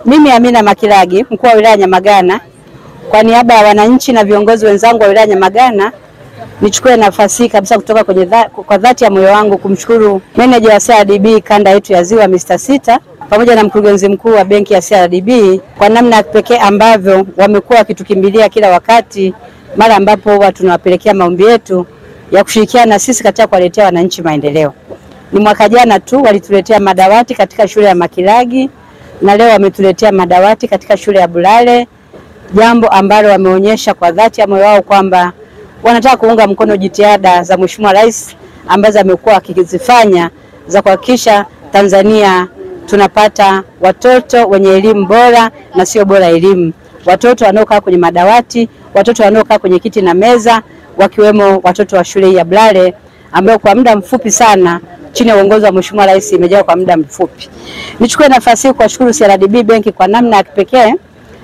Mimi Amina Makilagi, mkuu wa wilaya Nyamagana, kwa niaba ya wananchi na viongozi wenzangu wa wilaya Nyamagana, nichukue nafasi hii kabisa kutoka kwa dhati ya moyo wangu kumshukuru meneja wa CRDB kanda yetu ya Ziwa Mr. Sita pamoja na mkurugenzi mkuu wa benki ya CRDB kwa namna ya pekee ambavyo wamekuwa wakitukimbilia kila wakati mara ambapo watu tunawapelekea maombi yetu ya kushirikiana na sisi katika kuwaletea wananchi maendeleo. Ni mwaka jana tu walituletea madawati katika shule ya Makilagi na leo wametuletea madawati katika shule ya Bulale, jambo ambalo wameonyesha kwa dhati ya moyo wao kwamba wanataka kuunga mkono jitihada za Mheshimiwa Rais ambazo amekuwa akizifanya za kuhakikisha Tanzania tunapata watoto wenye elimu bora na sio bora elimu. Watoto wanaokaa kwenye madawati, watoto wanaokaa kwenye kiti na meza, wakiwemo watoto wa shule ya Bulale ambao kwa muda mfupi sana chini ya uongozi wa Mheshimiwa Rais imejaa kwa muda mfupi. Nichukue nafasi hii kuwashukuru CRDB benki kwa namna ya kipekee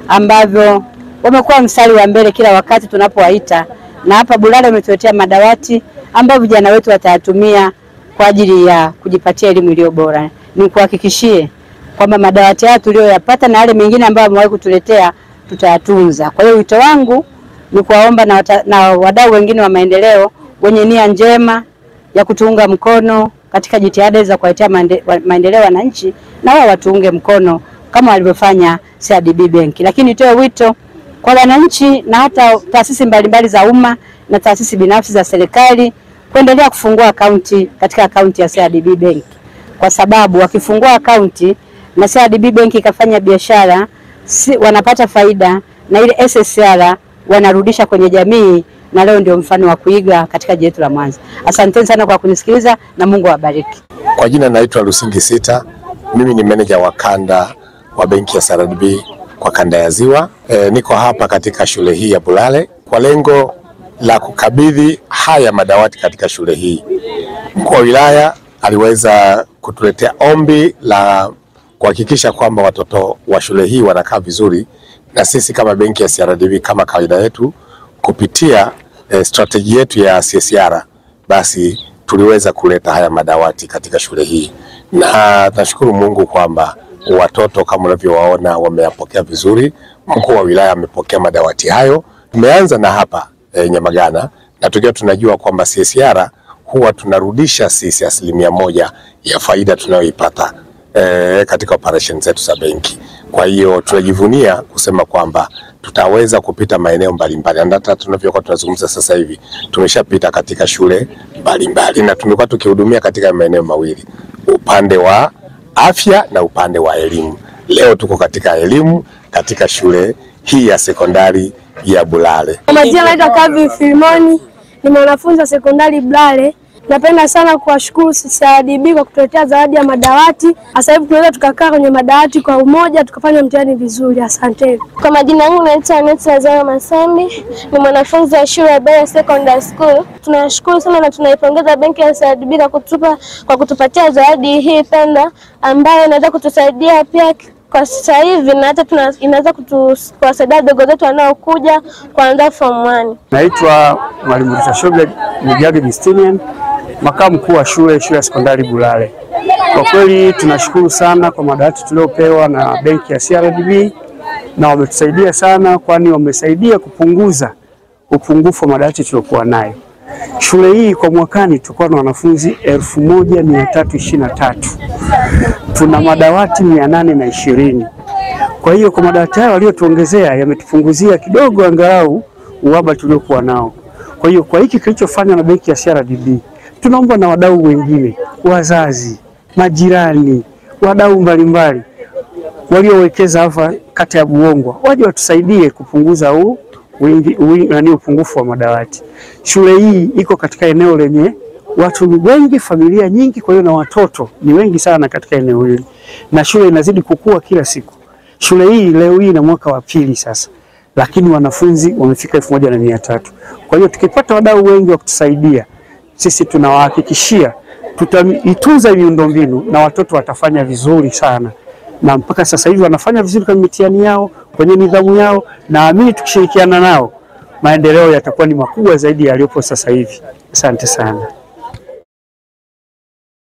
ambavyo wamekuwa mstari wa mbele kila wakati tunapowaita, na hapa Bulale wametuletea madawati ambayo vijana wetu watayatumia kwa ajili ya kujipatia elimu iliyo bora. Nikuhakikishie kwamba madawati haya tuliyoyapata na yale mengine ambayo wamewahi kutuletea tutayatunza. Kwa hiyo wito wangu ni kuwaomba na wadau wengine wa maendeleo wenye nia njema ya kutuunga mkono katika jitihada za kuwaletea maendeleo wananchi, na wao watuunge mkono kama walivyofanya CRDB benki. Lakini nitoe wito kwa wananchi na hata taasisi mbalimbali za umma na taasisi binafsi za serikali kuendelea kufungua akaunti katika akaunti ya CRDB benki, kwa sababu wakifungua akaunti na CRDB benki ikafanya biashara, wanapata faida na ile SSR wanarudisha kwenye jamii, na leo ndio mfano wa kuiga katika jiji letu la Mwanza. Asanteni sana kwa kunisikiliza na Mungu awabariki. Kwa jina naitwa Lusingi Sita. Mimi ni meneja wa kanda wa benki ya CRDB kwa kanda ya Ziwa. Niko hapa katika shule hii ya Bulale kwa lengo la kukabidhi haya madawati katika shule hii. Mkuu wa wilaya aliweza kutuletea ombi la kuhakikisha kwamba watoto wa shule hii wanakaa vizuri, na sisi kama benki ya CRDB kama kawaida yetu kupitia strategy yetu ya CSR, basi tuliweza kuleta haya madawati katika shule hii, na nashukuru Mungu kwamba watoto kama unavyowaona wameyapokea vizuri. Mkuu wa wilaya amepokea madawati hayo. Tumeanza na hapa Nyamagana, na tukiwa tunajua kwamba CSR huwa tunarudisha sisi 100% ya faida tunayoipata katika operation zetu za benki. Kwa hiyo tunajivunia kusema kwamba tutaweza kupita maeneo mbalimbali, hata tunavyokuwa tunazungumza sasa hivi tumeshapita katika shule mbalimbali na tumekuwa tukihudumia katika maeneo mawili, upande wa afya na upande wa elimu. Leo tuko katika elimu katika shule hii ya sekondari ya Bulale. Kwa majina naitwa Kavi Filimoni, ni mwanafunzi wa sekondari Bulale. Napenda sana kuwashukuru CRDB kwa kutuletea zawadi ya madawati. Sasa hivi tunaweza tukakaa kwenye madawati kwa umoja tukafanya mtihani vizuri. Asante. Kwa majina yangu naitwa Aneta Zara Masambi, ni mwanafunzi wa shule ya Bulale Secondary School. Tunashukuru sana na tunaipongeza benki ya CRDB kwa kutupatia zawadi hii penda ambayo inaweza kutusaidia pia kwa sasa hivi, na hata inaweza kuwasaidia dogo zetu wanaokuja kuanza form 1. Naitwa Mwalimu Rutashobe Migage Justinian, makamu mkuu wa shule ya sekondari Bulale. Kwa kweli tunashukuru sana kwa madawati tuliopewa na benki ya CRDB, na wametusaidia sana, kwani wamesaidia kupunguza upungufu wa madawati tuliokuwa nayo. Shule hii kwa mwakani tulikuwa na wanafunzi 1323. Tuna madawati 820. Kwa hiyo kwa madawati hayo waliotuongezea yametupunguzia kidogo angalau uhaba tuliokuwa nao. Kwa hiyo kwa hiki kilichofanywa na benki ya CRDB, tunaomba na wadau wengine, wazazi, majirani, wadau mbalimbali waliowekeza hapa kata ya Buongwa waje watusaidie kupunguza upungufu wa madawati. Shule hii iko katika eneo lenye watu wengi, familia nyingi, kwa hiyo na watoto ni wengi sana katika eneo hili, na shule inazidi kukua kila siku. Shule hii leo hii na mwaka wa pili sasa, lakini wanafunzi wamefika 1300. Kwa hiyo tukipata wadau wengi wa kutusaidia, sisi tunawahakikishia tutaitunza miundombinu na watoto watafanya vizuri sana, na mpaka sasa hivi wanafanya vizuri kwenye mitihani yao, kwenye nidhamu yao, na amini tukishirikiana nao maendeleo yatakuwa ni makubwa zaidi yaliyopo sasa hivi. Asante sana.